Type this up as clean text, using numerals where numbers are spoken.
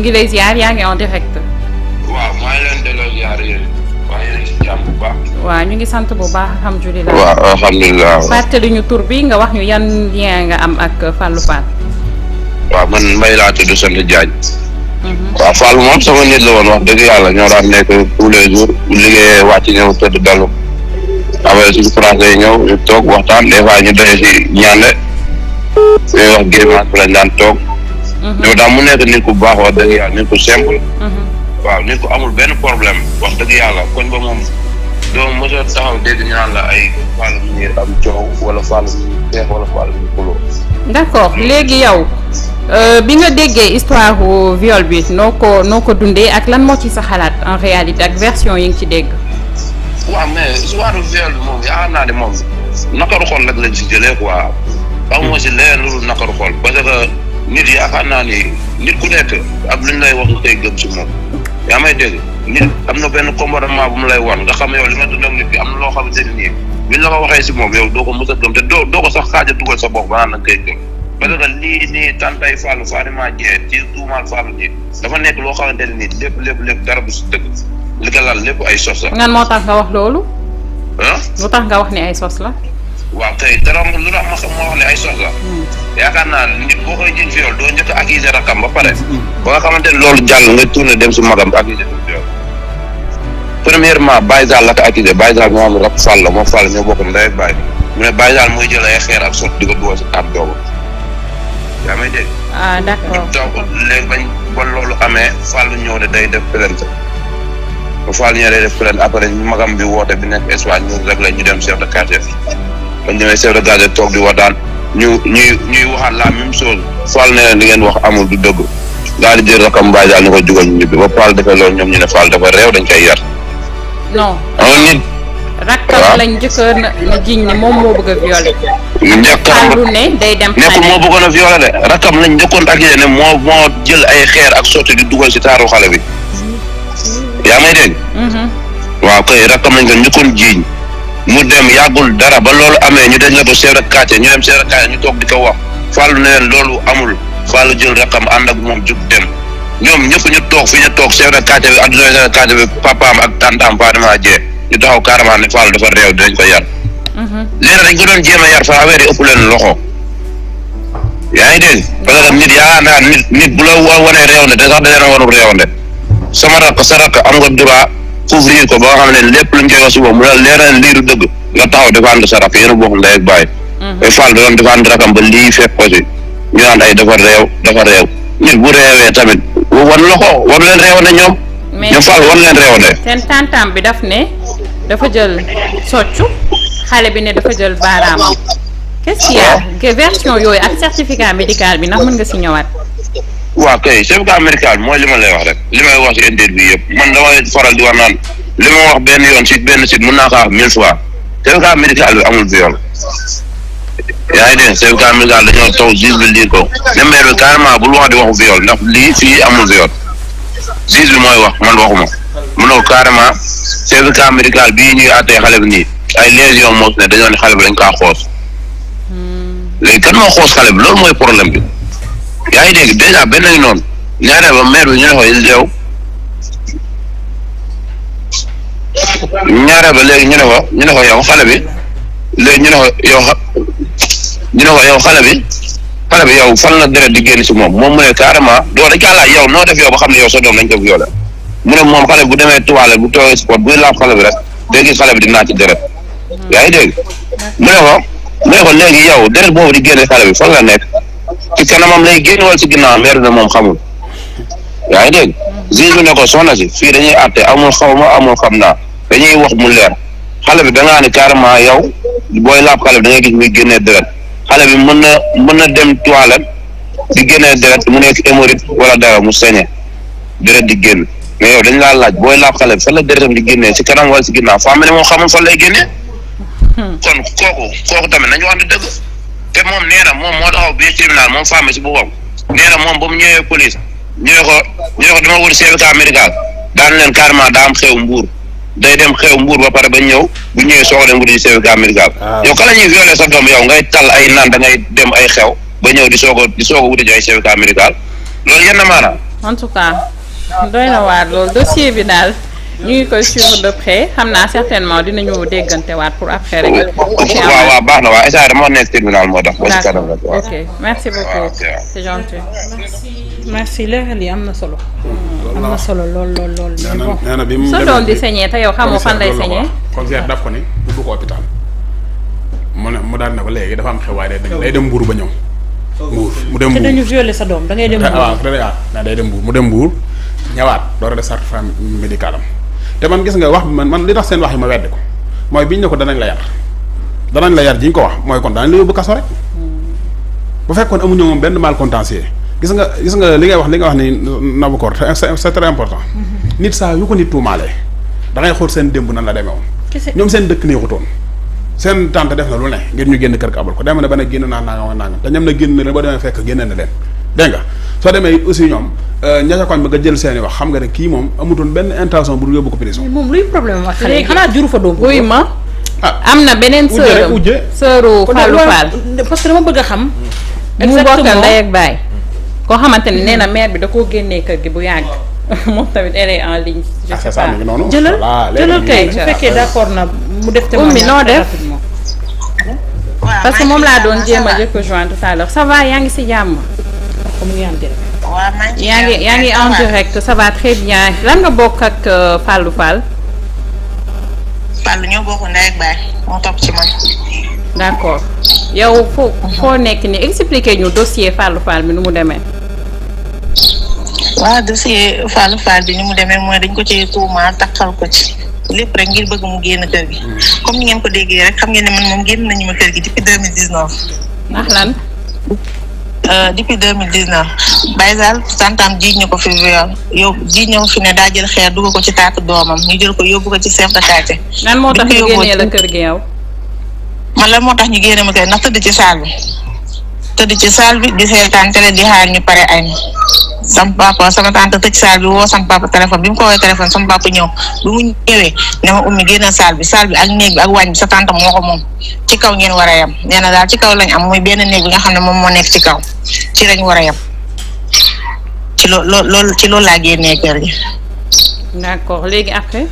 ngi lay ziar yaa ngi en direct. waaw maa ngi leen delloo ziar yéen waaye yéen a ngi si jàmm bu baax. waaw ñu ngi sant bu baax alhamdulilah. waaw alhamdulilah. fàttali ñu tur bi nga wax ñu yan lien nga am ak Fallou Fall. waaw man Mbaye laa tudd sant Diagne. waaw Fallou moom sama nit la woon wax dëgg yàlla ñoo daan nekk tous les jours bu liggéeyee wàcc ñëw tëdd dalu. après suñu français yi ñëw ñu toog waxtaan des fois ñu doye si ñaande. ñuy wax gémence bi lañ daan toog. ñoo daal mu nekk nit ku baax wax dëgg yàlla nit ku simple. waaw nit ku amul benn problème wax dëgg yàlla koñ ba moom doo mos a taxaw dégg ñu naan la ay Fallou mu ngi am coow wala Fallou mu ngi xeex wala Fallou mu ngi xuloo. d'accord léegi yow bi nga déggee histoire viol bi noo ko dundee ak lan moo ci sa xalaat en réalité ak version yi nga ci dégg. waaw mais histoire viol bi moom yaakaar naa ne moom nakaru xol rek lañ si jëlee quoi. xamuma si leneen lu dul nakaru xol parce que nit yaakaar naa ni nit ku nekk ak luñ lay wax nga koy gëm si moom. yaa may dégg nit am na benn comportement bu mu lay wan nga xam yow li nga dund ak nit bi am na loo xamante ne nii buñ la ko waxee si moom yow doo ko mës a gëm te doo ko sax xaaja dugal sa bopp ba naan koy gëm parce que lii nii tantay Fallou Fatima Dieng ci tuumaal Fallou nii dafa nekk loo xamante ne nii lépp dara bu si dëgg li ko lal lépp ay sos la. ngan moo tax nga wax loolu. ah lu tax nga wax ni ay sos la. waaw kay dara lu tax ma wax ne ay sos la. yaakaar naa nit boo koy jiñ viol doo njëkk a accuser rakam ba pare. ba nga xamante ne loolu jàll nga tourné dem si magam ba accuser ko viol. premièrement Baye Zall la ko accusé Baye Zall moo am rab Fall la moo Fall ñoo bokk ndey ak Baye mu ne Baye Zall mooy jël ay xeer ak sot di ko dugal si taat doomu. yaa may dégg. ah d'accord donc léegi bañ ba loolu amee Fall ñëw ne day def plainte bu Fall ñëwee day def plainte après magam bi woote bi nekk Espagne ñu rek la ñu dem chef de quartier bañ demee chef de quartier toog di waxtaan ñuy waxaat la même chose Fall ne leen li ngeen wax amul du dëgg daal di jël rakam Baye Zall ni ko jugal ñu ñibbi ba Fall defee loolu ñoom ñu ne Fall dafa réew dañ koy yar. non nit. rakkam lañ njëkk na jiñ ne moom moo bëgg a violé. Fallou ne day dem nekkul moo bëggoon a violé de rakkam lañ njëkkoon accusé ne moo jël ay xeer ak sotti di dugal si taaru xale bi. yaa may dégg. waaw kay rakkam lañ ko njëkkoon jiiñ mu dem yàggul dara ba loolu amee ñu dañ la ko chef de quartier ñu dem chef de quartier ñu toog di ko wax Fallou ne leen loolu amul Fallou jël rakkam ànd ak moom jug dem ñoom ñëpp ñu toog fi ñu toog chef de quartier bi adjoint chef de quartier bi papaam ak tantaam Fatima Dieng ñu taxaw carrément ne Fallou dafa réew dinañ ko yar. léegi dañ ko doon jéem a yar fa affaire yi ëpp leen loxo. yaa ngi dégg parce que nit yaa naa nit bu la wanee réew ne te sax da leen a wanul réew ne sama rakk sa rakk am nga droit couvrir ko ba nga xam ne lépp luñ koy wax si boobu mu la leer na lii du dëgg nga taxaw défendre sa rakk yéen a bokk ndey ak baay. te Fall da doon défendre rakkam ba lii fekk ko si ñu naan ay dafa réew nit bu réewee tamit wan loxo wan leen réew ne ñoom. ñoom Fall wan leen réew ne. seen tantam bi daf ne dafa jël soccu xale bi ne dafa jël baaraamam. qu'est-ce qu'il y a que version yooyu ak certificat médical bi ndax mën nga si ñëwaat. waaw kay certificat médical mooy li ma lay wax rek li may wax si interview yëpp man damay faral di wax naan li ma wax benn yoon si benn site mën naa ko wax 1000 fois certificat médical bi amul viol. yaa ngi dégg certificat médical dañoo taw juge bi lire ko ne maire bi carrément bul wax di waxu viol ndax lii fii amul viol juge bi mooy wax man waxuma mu ne ko carrément certificat médical bii ñuy àttee xale bi nii ay lésions moo ne dañoo ne xale bi dañ kaa xoos léegi kan moo xoos xale bi loolu mooy problème bi yaa ngi dégg dèjà benn ngi noonu ñaareel ba maire bi ñu ne ko yow ñaareel ba léegi ñu ne ko yow xale bi léegi ñu ne ko yow xale bi yow fan la deret di génn si moom mu ne carrément doo dañ kaa laaj yow noo def yow ba xam ne yow sa doom dañ ko violé mu ne moom xale bi bu demee toilette bu toogee sport buy laaf xale bi rek day gis xale bi di naat ci deret yaa ngi dégg mu ne ko léegi yow deret boobu di génne xale bi fan la nekk ci kanamam lay génn wala ci ginnaaw meer na moom xamul yaa ngi dégg juge bi ne ko soxna si fii dañuy àtte amul xaw ma amul xam naa dañuy wax mu leer xale bi da ngaa ne carrément yow booy laab xale bi da ngay gis muy génnee deret xale bi mën na dem toilette di génnee deret mu nekk hémorroïde wala dara mu sañe deret di génn mais yow dañ laa laaj booy laab xale bi fan la deretam di génnee ci kanam wala ci ginnaaw faa mel ne moom xamul fan lay génnee kon kooku tamit nañu wax ne dëgg te moom nee na moom moo taxaw biir tribunal moom femme si boppam nee na moom ba mu ñëwee police ñu ne ko dama wër certificat médical daan leen carrément daa am xew mbuur day dem xew mbuur ba pare ba ñëw bu ñëwee soog a dem wuti certificat médical yow ka la ñuy violé sa doom yow ngay tal ay naan da ngay dem ay xew ba ñëw di soog a wuti ay certificat médical loolu yenn maanaam en tout cas doy na waar loolu dossier bi daal ñu ngi koy suivre de près xam naa certainement dinañu déggante waat pour après rek. waaw baax na waaw état dama nekk tribunal moo tax. ok merci beaucoup c'est gentil. merci leeral yi am na solo. am na solo lool. nee na bi mu sa doom di saigné te yow xamoo fan lay saigné. commissaire daf ko ni du ko hôpital mu daal ne ko léegi dafa am xew waaye day dem Mbuur ba ñëw. Mbuur mu dem Mbuur te dañu violé sa doom da ngay dem Mbuur. waaw day dem Mbuur mu dem Mbuur ñëwaat door a def certificat médical am te man gis nga wax man li tax seen wax yi ma weddi ko mooy biñ ne ko danañ la yar ji ñu ko wax mooy kon danañ la yóbbu kaso rek bu fekkoon amuñu moom benn mal contentieux gis nga li nga wax ni Nabokor c'est très important. nit saa yu ko nit tuumaalee da ngay xool seen démb nan la demee woon. ñoom seen dëkk neexutoon seen tante def na lu ne ngir ñu génn kër ga abal ko dem na ba ne génn naa nangam te ñoom na génn na leen ba demee fekk génne na leen dégg nga soo demee aussi ñoom ña koñ ba nga jël seeni wax xam nga ne kii moom amutoon benn intention bu yóbbu ko prison. moom luy problème ak xale yi xanaa juru fa doom. wuy ma am na beneen sëru Fallou Fall parce que dama bëgg a xam. mu bokkal ndey ak baay koo xamante ne nee na maire bi da koo génnee kër gi bu yàgg moom tamit elle est en ligne. je sais pas jëlal kay bu fekkee d'accord na mu def. Oumy noo def parce que moom laa doon jéem a jëkk joindre tout à l'heure ça va yaa ngi si jàmm. yaa ngi en direct ça va très bien lan nga bokk ak Fallou Fall. Fallou ñoo bokk ndey ak baay moo topp ci man. d'accord yow foo nekk ni expliquer ñu dossier Fallou Fall bi nu mu demee. waaw dossier Fallou Fall bi ni mu demee mooy dañ ko ci tuumaal takkal ko ci lépp rek ngir bëgg mu génn kër gi comme ni ngeen ko déggee rek xam ngeen ne man moom génn nañu ma kër gi depuis 2019. ndax lan. depuis 2019 Baye Sall santam jiiñ ñu ko fi yow jiiñ ñëw fi ne daa jël xeer dugg ko ci taatu doomam ñu jël ko yóbbu ko ci chef de quartier. lan moo tax ñu génnee la kër gi yow. man lan moo tax ñu génne ma kër ndax tëdd ci saal bi di seetaan télé di xaar ñu pare añ sama tante tëj saal bi woo sama papa téléphone bi mu ko woowee téléphone sama papa ñëw bi mu ñëwee ne ma Oumy génn saal bi ak néeg bi ak waañ bi sa tante moo ko moom ci kaw ngeen war a yem nee na daal ci kaw lañ am muy benn néeg bi nga xam ne moom moo nekk ci kaw ci lañ war a yem ci loolu laa génnee kër gi. d'accord léegi après.